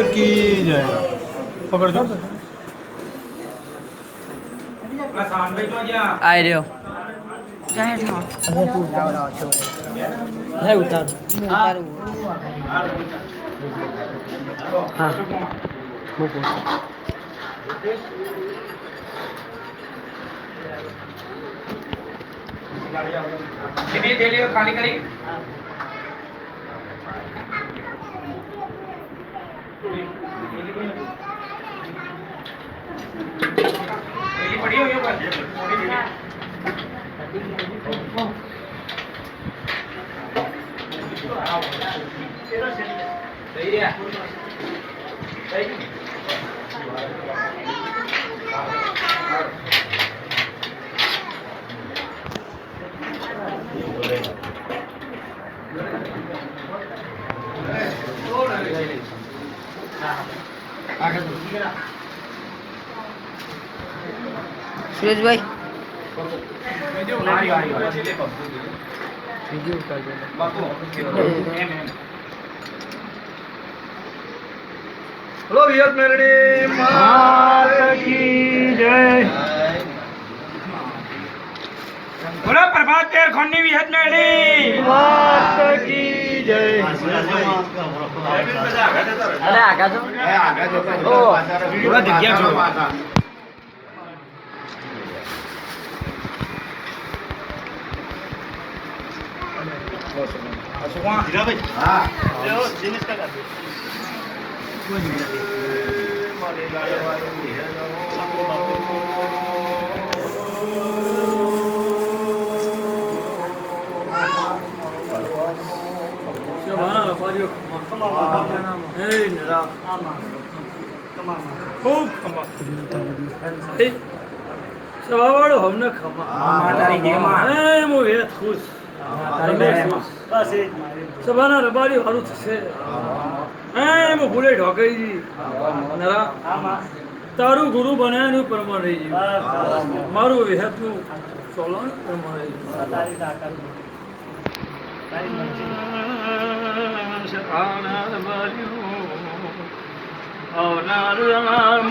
की जय पकड़ दो आए रहो है उतार हाँ खाली करी पड़ी हुई सही है सूरज भाई हेलो वियत मेलडी माता की जय बोलो प्रभात तेर खन्नी वियत मेलडी माता की जय अरे आगा तो ओ थोड़ा जग्या छोड़ो સવાવાળો હમને ખમા તારી દેમાં હું એ ખુશ સભાના રબારી હારું થશે એમ ભૂલે ઢોકાઈ નરા તારું ગુરુ બનાવ્યું પ્રમાણ રહી ગયું મારું વિહતનું ચોલણ પ્રમાણ રહી ગયું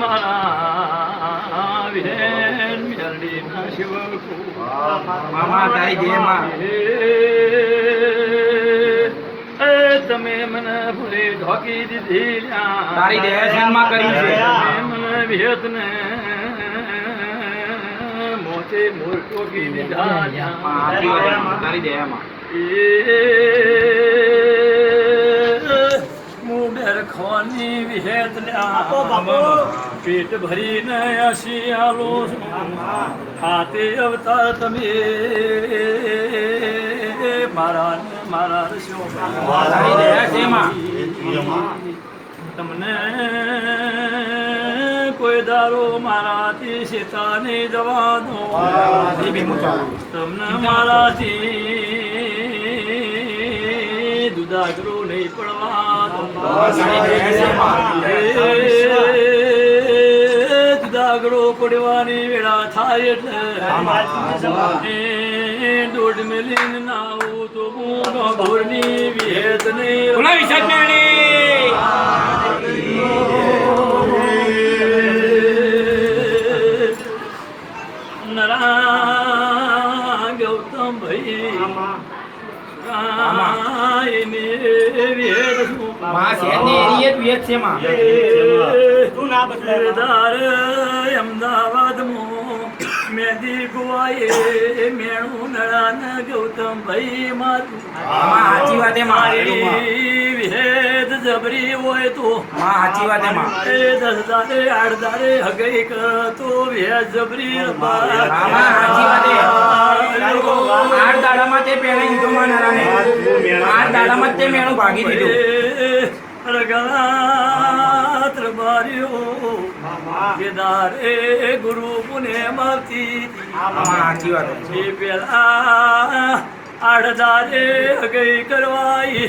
મારા વિહેન મેલડી ના શિવ મામા તારી દેમાં તમે મને ભૂલી ઢોકી દીધી તારી દેહ જન્મા કરી છે મને વિહેત ને મોચે મોર ટોકી દીધા તારી દેહમાં મુબેર ખોની વિહેત પેટ ભરીને હસી આલો હાથે અવતાર તમે મારા મારા તારી દેહ જેમાં તમને કોઈ દારો મારાથી સીતાની જવા દો તમને મારાથી દુદાગરો નહીં પડવા દો દુદાગરો પડવાની વેળા થાય એટલે દોઢ મિલીન નાવું તો હું ભોરની વિહેત ને બોલા વિશાળ મેળવી નરા ગૌતમ ભાઈ અમદાવાદમાં મેદી ગુવાએ મેણું નળાના ગૌતમ ભાઈ મારું સાચી વાત મારી વિહેદ જબરી હોય તો સાચી વાત એમાં 10 દાડે 8 દાડે હગઈ કરતો વિહેદ જબરી સાચી વાત એ 8 દાડામાં તે પહેલા ઈંટોમાં નરાને 8 દાડામાં તે મેણું ભાગી દીધું રગલાત રબારીઓ કેદારે ગુરુ પુને માવતી સાચી વાત એ પેલા 8 દાડે હગઈ કરવાઈ